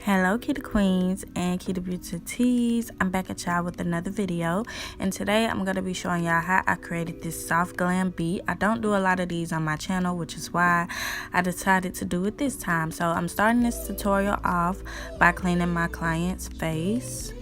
Hello kitty queens and kitty beauty tees. I'm back at y'all with another video, and today I'm going to be showing y'all how I created this soft glam beat. I don't do a lot of these on my channel, which is why I decided to do it this time. So I'm starting this tutorial off by cleaning my client's face.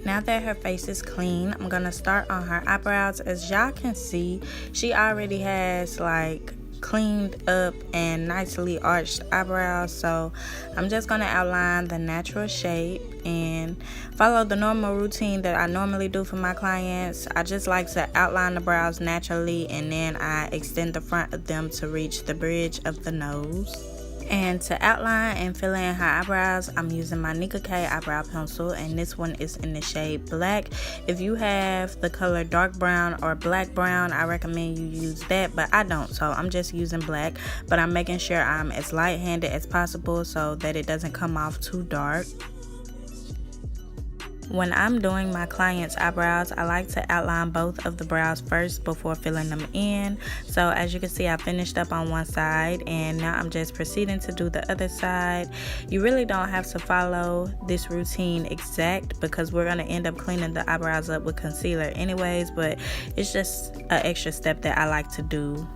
Now that her face is clean, I'm going to start on her eyebrows. As y'all can see, she already has like cleaned up and nicely arched eyebrows, so I'm just going to outline the natural shape and follow the normal routine that I normally do for my clients. I just like to outline the brows naturally, and then I extend the front of them to reach the bridge of the nose. And to outline and fill in her eyebrows, I'm using my MAQUILLAGE eyebrow pencil, and this one is in the shade black. If you have the color dark brown or black brown, I recommend you use that, but I don't, so I'm just using black. But I'm making sure I'm as light-handed as possible so that it doesn't come off too dark. When I'm doing my client's eyebrows, I like to outline both of the brows first before filling them in. So as you can see, I finished up on one side, and now I'm just proceeding to do the other side. You really don't have to follow this routine exact because we're going to end up cleaning the eyebrows up with concealer anyways, but it's just an extra step that I like to do.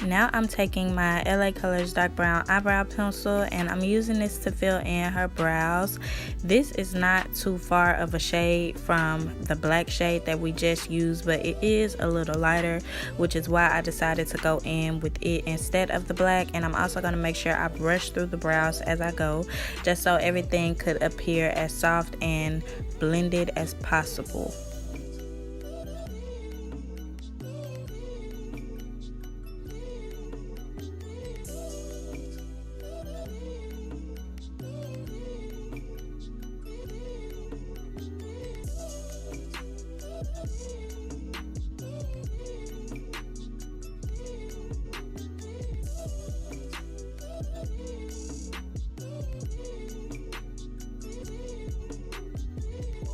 Now I'm taking my LA Colors dark brown eyebrow pencil, and I'm using this to fill in her brows. This is not too far of a shade from the black shade that we just used, but it is a little lighter, which is why I decided to go in with it instead of the black. And I'm also going to make sure I brush through the brows as I go, just so everything could appear as soft and blended as possible.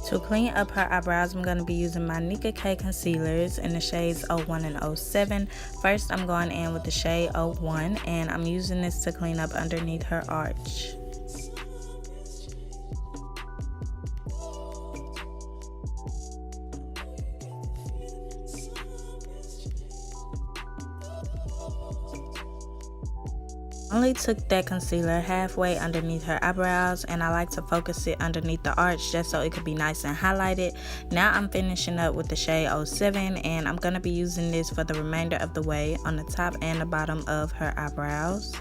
To clean up her eyebrows, I'm going to be using my MAQUILLAGE concealers in the shades 01 and 07. First, I'm going in with the shade 01, and I'm using this to clean up underneath her arch. Only took that concealer halfway underneath her eyebrows, and I like to focus it underneath the arch just so it could be nice and highlighted. Now I'm finishing up with the shade 07, and I'm going to be using this for the remainder of the way on the top and the bottom of her eyebrows.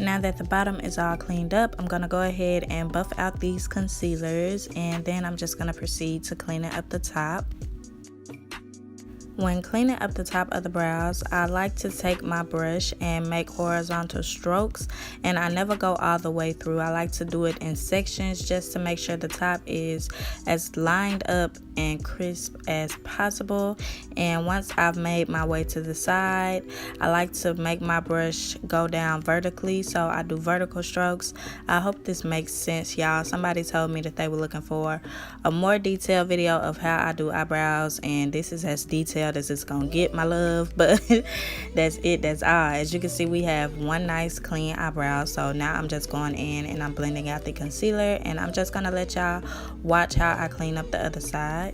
Now that the bottom is all cleaned up, I'm going to go ahead and buff out these concealers, and then I'm just going to proceed to cleaning up the top. When cleaning up the top of the brows, I like to take my brush and make horizontal strokes, and I never go all the way through. I like to do it in sections just to make sure the top is as lined up and crisp as possible. And once I've made my way to the side, I like to make my brush go down vertically, so I do vertical strokes. I hope this makes sense, y'all. Somebody told me that they were looking for a more detailed video of how I do eyebrows, and this is as detailed as it's gonna get, my love, but that's it, that's all. As you can see, we have one nice clean eyebrow. So now I'm just going in and I'm blending out the concealer, and I'm just gonna let y'all watch how I clean up the other side.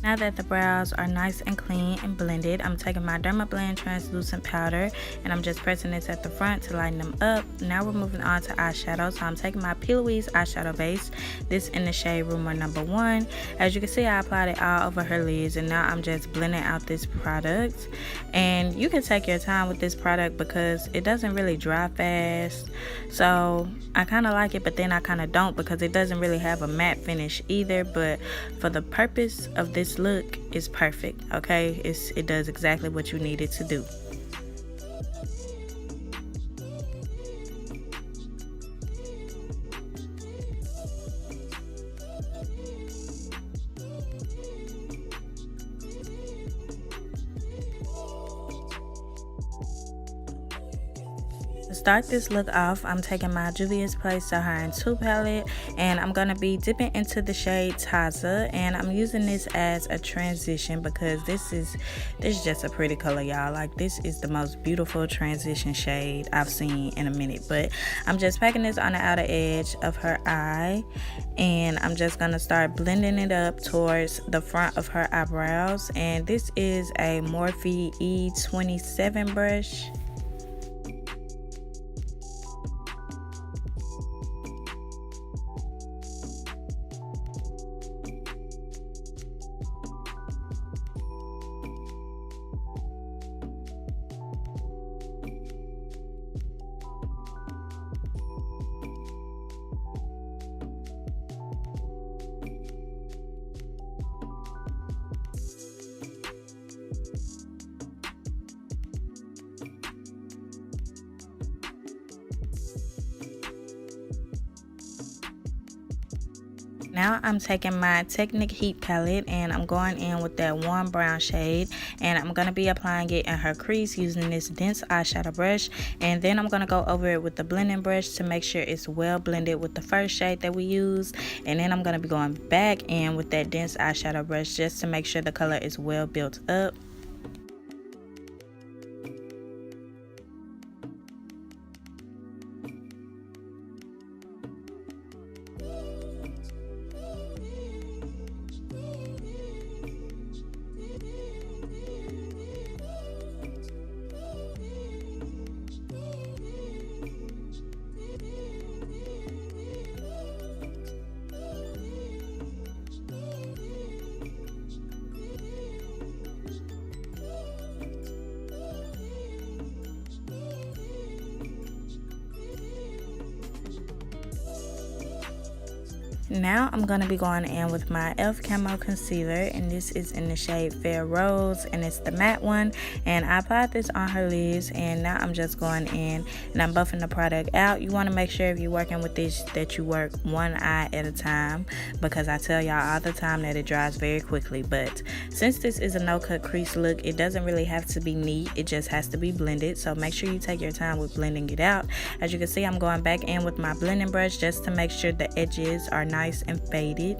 Now that the brows are nice and clean and blended, I'm taking my Dermablend translucent powder and I'm just pressing this at the front to lighten them up. Now we're moving on to eyeshadow. So I'm taking my P. Louise eyeshadow base, this in the shade Rumor Number 1. As you can see, I applied it all over her lids and now I'm just blending out this product. And you can take your time with this product because it doesn't really dry fast. So I kind of like it, but then I kind of don't because it doesn't really have a matte finish either. But for the purpose of this look, is perfect. Okay, it does exactly what you need it to do. To start this look off, I'm taking my Juvia's Place Sahara and 2 palette and I'm going to be dipping into the shade Taza, and I'm using this as a transition because this is just a pretty color, y'all. Like, this is the most beautiful transition shade I've seen in a minute. But I'm just packing this on the outer edge of her eye and I'm just going to start blending it up towards the front of her eyebrows. And this is a Morphe E27 brush. Now I'm taking my Technic Heat palette and I'm going in with that warm brown shade, and I'm going to be applying it in her crease using this dense eyeshadow brush, and then I'm going to go over it with the blending brush to make sure it's well blended with the first shade that we used, and then I'm going to be going back in with that dense eyeshadow brush just to make sure the color is well built up. Now I'm going to be going in with my e.l.f. Camo Concealer, and this is in the shade Fair Rose, and it's the matte one, and I applied this on her lids, and now I'm just going in and I'm buffing the product out. You want to make sure if you're working with this that you work one eye at a time, because I tell y'all all the time that it dries very quickly. But since this is a no-cut crease look, it doesn't really have to be neat, it just has to be blended, so make sure you take your time with blending it out. As you can see, I'm going back in with my blending brush just to make sure the edges are nice and faded.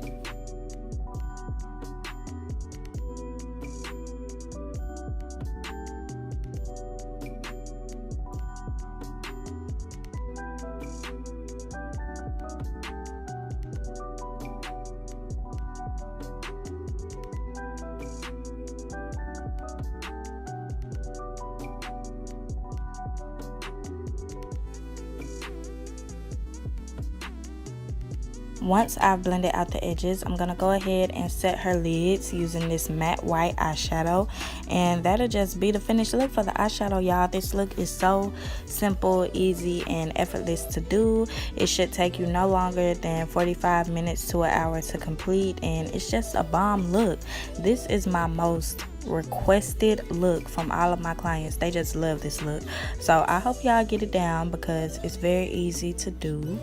Once I've blended out the edges, I'm going to go ahead and set her lids using this matte white eyeshadow, and that'll just be the finished look for the eyeshadow, y'all. This look is so simple, easy, and effortless to do. It should take you no longer than 45 minutes to an hour to complete, and it's just a bomb look. This is my most requested look from all of my clients. They just love this look, so I hope y'all get it down because it's very easy to do.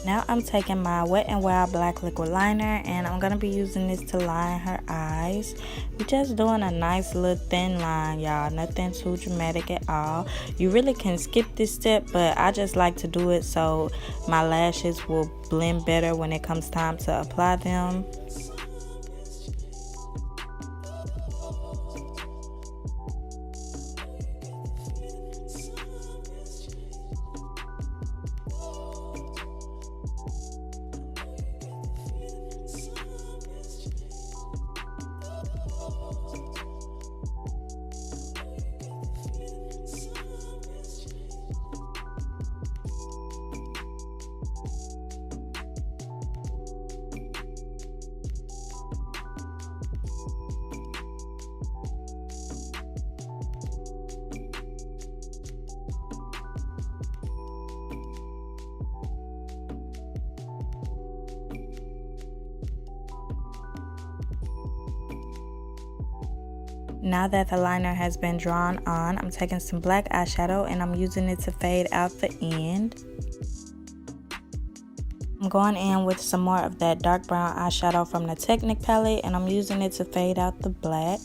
Now I'm taking my Wet n Wild black liquid liner, and I'm going to be using this to line her eyes. We're just doing a nice little thin line, y'all. Nothing too dramatic at all. You really can skip this step, but I just like to do it so my lashes will blend better when it comes time to apply them. Now that the liner has been drawn on, I'm taking some black eyeshadow and I'm using it to fade out the end. I'm going in with some more of that dark brown eyeshadow from the Technic palette and I'm using it to fade out the black.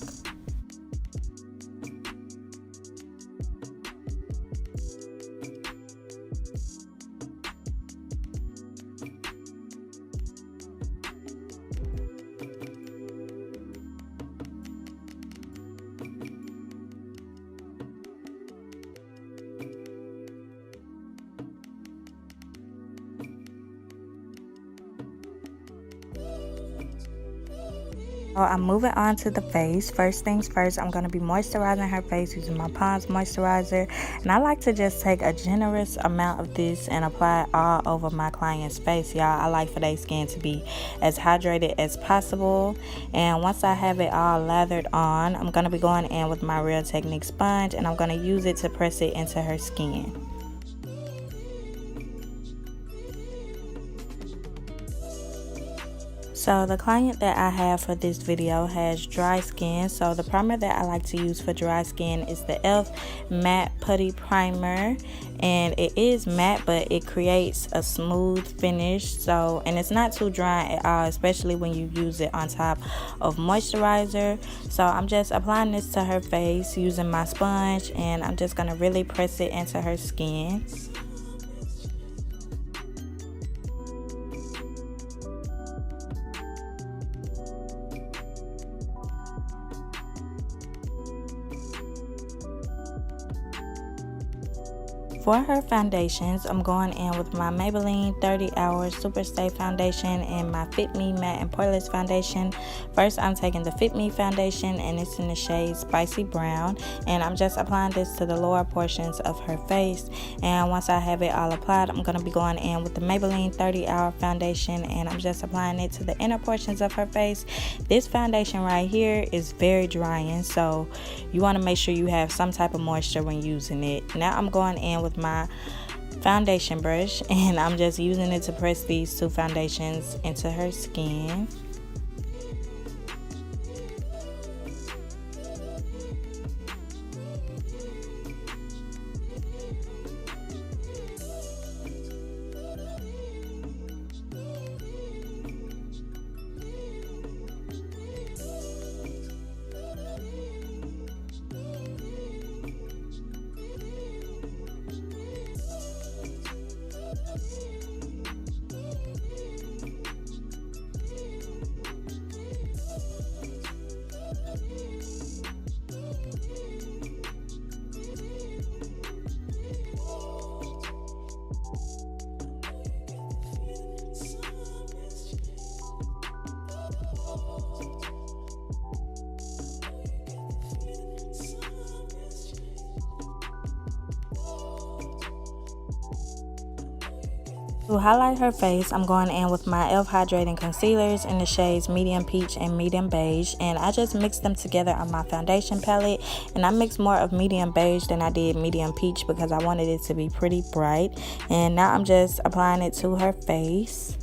So I'm moving on to the face. First things first, I'm going to be moisturizing her face using my Pond's moisturizer. And I like to just take a generous amount of this and apply it all over my client's face, y'all. I like for their skin to be as hydrated as possible. And once I have it all lathered on, I'm going to be going in with my Real Technique sponge and I'm going to use it to press it into her skin. So the client that I have for this video has dry skin, so the primer that I like to use for dry skin is the e.l.f. Matte Putty Primer, and it is matte but it creates a smooth finish, and it's not too dry at all, especially when you use it on top of moisturizer. So I'm just applying this to her face using my sponge and I'm just going to really press it into her skin. For her foundations, I'm going in with my Maybelline 30 Hour Super Stay Foundation and my Fit Me Matte and Poreless Foundation. First, I'm taking the Fit Me Foundation and it's in the shade Spicy Brown. And I'm just applying this to the lower portions of her face. And once I have it all applied, I'm going to be going in with the Maybelline 30 Hour Foundation and I'm just applying it to the inner portions of her face. This foundation right here is very drying, so you want to make sure you have some type of moisture when using it. Now I'm going in with my foundation brush and I'm just using it to press these two foundations into her skin. To highlight her face, I'm going in with my e.l.f. Hydrating Concealers in the shades Medium Peach and Medium Beige. And I just mixed them together on my foundation palette. And I mixed more of Medium Beige than I did Medium Peach because I wanted it to be pretty bright. And now I'm just applying it to her face.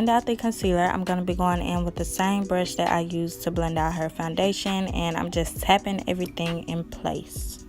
Blend out the concealer. I'm going to be going in with the same brush that I used to blend out her foundation, and I'm just tapping everything in place.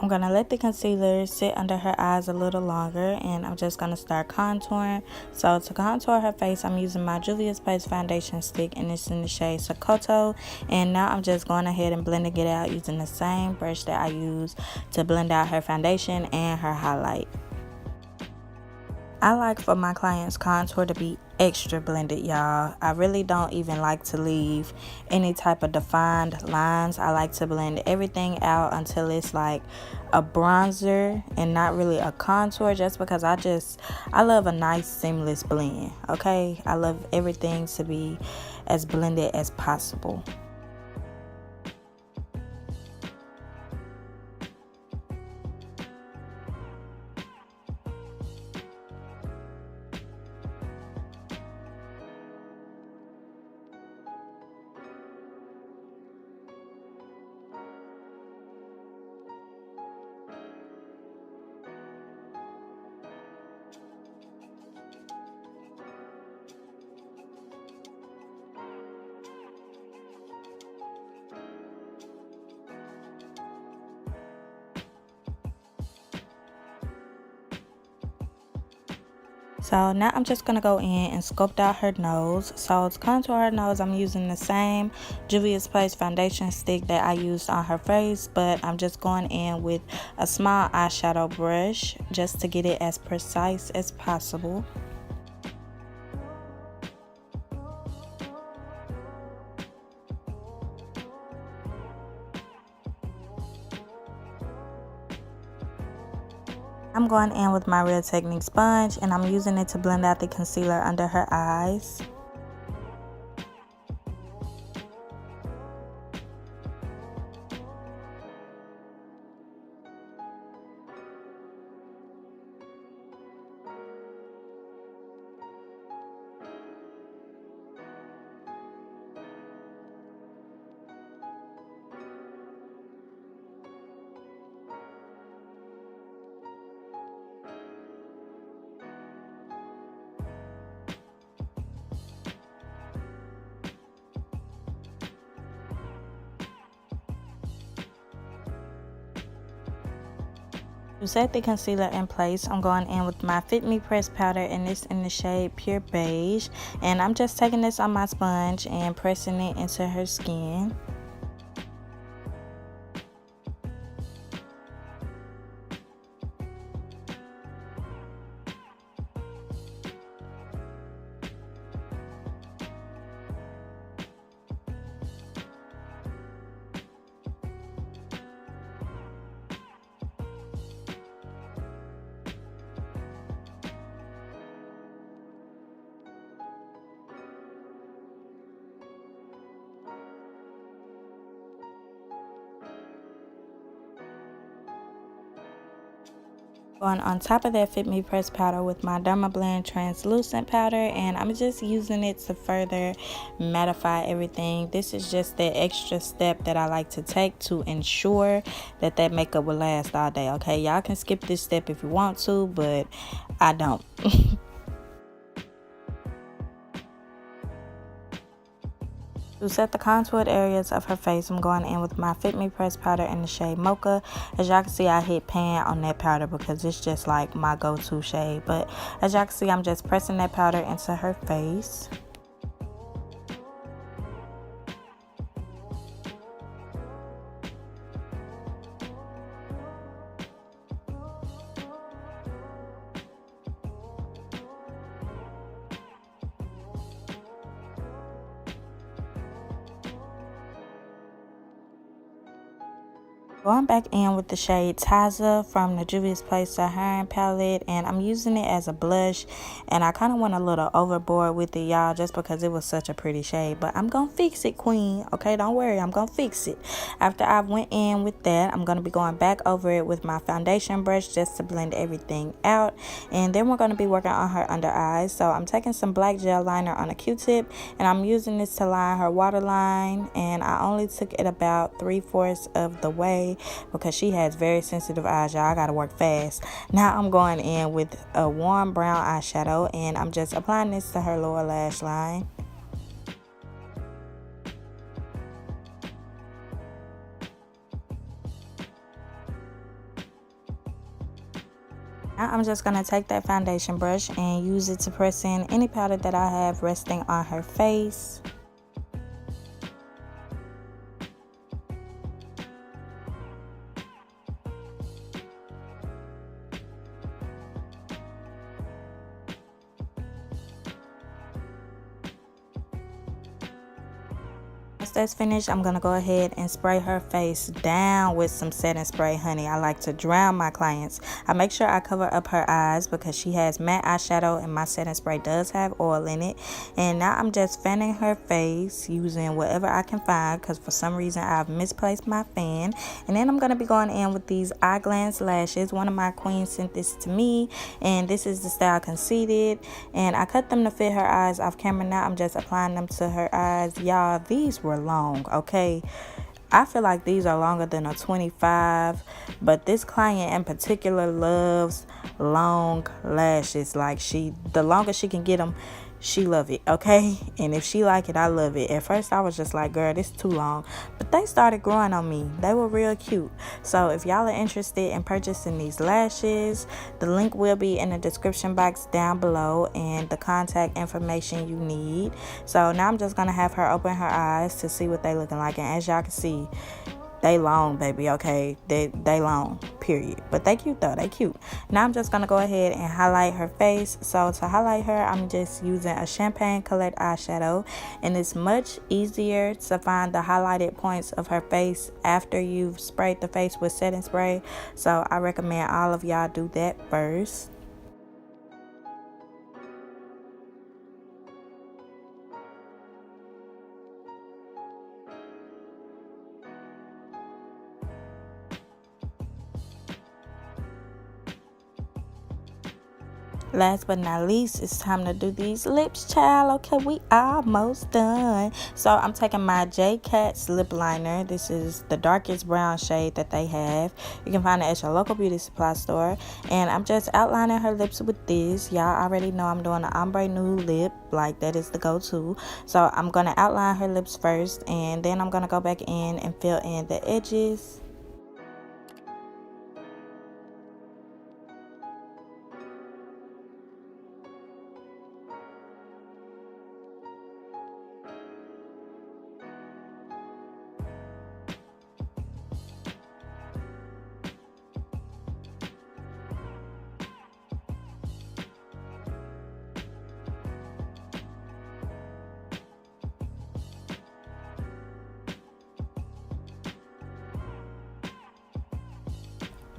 I'm going to let the concealer sit under her eyes a little longer, and I'm just going to start contouring. So to contour her face, I'm using my Juvia's Place foundation stick, and it's in the shade Sokoto. And now I'm just going ahead and blending it out using the same brush that I use to blend out her foundation and her highlight. I like for my clients' contour to be extra blended, y'all. I really don't even like to leave any type of defined lines. I like to blend everything out until it's like a bronzer and not really a contour, just because I love a nice seamless blend, okay? I love everything to be as blended as possible. So now I'm just going to go in and sculpt out her nose. So to contour her nose, I'm using the same Juvia's Place foundation stick that I used on her face, but I'm just going in with a small eyeshadow brush just to get it as precise as possible. I'm going in with my Real Technique sponge, and I'm using it to blend out the concealer under her eyes. To set the concealer in place, I'm going in with my Fit Me Press powder, and it's in the shade Pure Beige. And I'm just taking this on my sponge and pressing it into her skin. Going on top of that Fit Me Press powder with my Dermablend translucent powder, and I'm just using it to further mattify everything. This is just the extra step that I like to take to ensure that that makeup will last all day, okay? Y'all can skip this step if you want to, but I don't. To set the contoured areas of her face, I'm going in with my Fit Me Press powder in the shade Mocha. As y'all can see, I hit pan on that powder because it's just like my go-to shade. But as y'all can see, I'm just pressing that powder into her face. Going back in with the shade Taza from the Juvia's Place Sahara palette, and I'm using it as a blush, and I kind of went a little overboard with it, y'all, just because it was such a pretty shade. But I'm gonna fix it, queen, okay? Don't worry, I'm gonna fix it. After I went in with that, I'm gonna be going back over it with my foundation brush just to blend everything out, and then we're gonna be working on her under eyes. So I'm taking some black gel liner on a Q-tip, and I'm using this to line her waterline, and I only took it about 3/4 of the way because she has very sensitive eyes, y'all. I gotta work fast. Now I'm going in with a warm brown eyeshadow, and I'm just applying this to her lower lash line. now I'm just going to take that foundation brush and use it to press in any powder that I have resting on her face. Once that's finished, I'm gonna go ahead and spray her face down with some setting spray, honey. I like to drown my clients. I make sure I cover up her eyes because she has matte eyeshadow and my setting spray does have oil in it. And now I'm just fanning her face using whatever I can find because for some reason I've misplaced my fan. And then I'm gonna be going in with these eye glance lashes. One of my queens sent this to me, and this is the style Conceited, and I cut them to fit her eyes off camera. Now I'm just applying them to her eyes. Y'all, these were long, okay? I feel like these are longer than a 25, but this client in particular loves long lashes. Like, the longer she can get them, she love it, okay? And if she like it, I love it. At first I was just like, girl, this is too long, but they started growing on me. They were real cute. So if y'all are interested in purchasing these lashes, the link will be in the description box down below and the contact information you need. So now I'm just gonna have her open her eyes to see what they looking like, and as y'all can see, they long, baby, okay? They long, period. But they cute though, they cute. Now I'm just gonna go ahead and highlight her face. So to highlight her, I'm just using a champagne colored eyeshadow, and it's much easier to find the highlighted points of her face after you've sprayed the face with setting spray. So I recommend all of y'all do that first. Last but not least, it's time to do these lips, child. Okay, we almost done. So I'm taking my J Cat's lip liner. This is the darkest brown shade that they have. You can find it at your local beauty supply store. And I'm just outlining her lips with this. Y'all already know I'm doing an ombre nude lip. Like, that is the go-to. So I'm going to outline her lips first, and then I'm going to go back in and fill in the edges.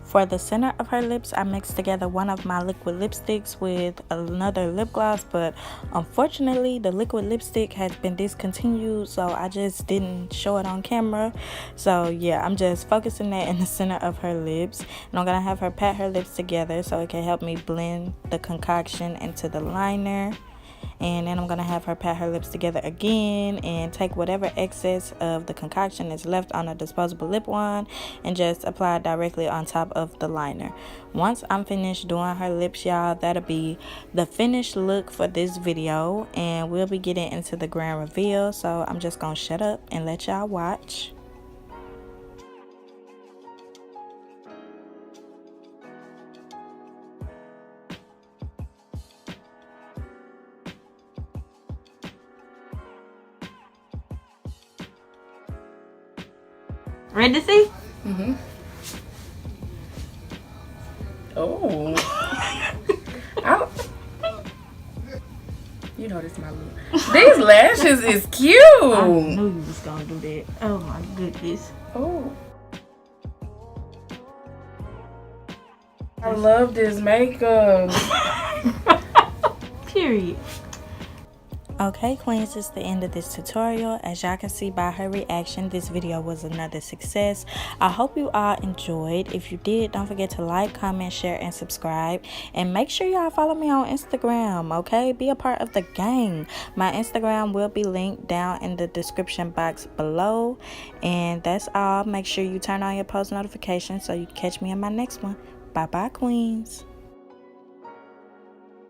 For the center of her lips, I mixed together one of my liquid lipsticks with another lip gloss, but unfortunately the liquid lipstick has been discontinued, so I just didn't show it on camera. So yeah, I'm just focusing that in the center of her lips, and I'm gonna have her pat her lips together so it can help me blend the concoction into the liner. And then I'm going to have her pat her lips together again and take whatever excess of the concoction is left on a disposable lip wand and just apply it directly on top of the liner. Once I'm finished doing her lips, y'all, that'll be the finished look for this video, and we'll be getting into the grand reveal. So I'm just going to shut up and let y'all watch. Ready to see? Mm-hmm. Oh. You know this is my look. These lashes is cute. I knew you was gonna do that. Oh my goodness. Oh. I love this makeup. Period. Okay, queens, it's the end of this tutorial. As y'all can see by her reaction, this video was another success. I hope you all enjoyed. If you did, don't forget to like, comment, share, and subscribe. And make sure y'all follow me on Instagram, okay? Be a part of the gang. My Instagram will be linked down in the description box below. And that's all. Make sure you turn on your post notifications so you can catch me in my next one. Bye-bye, queens.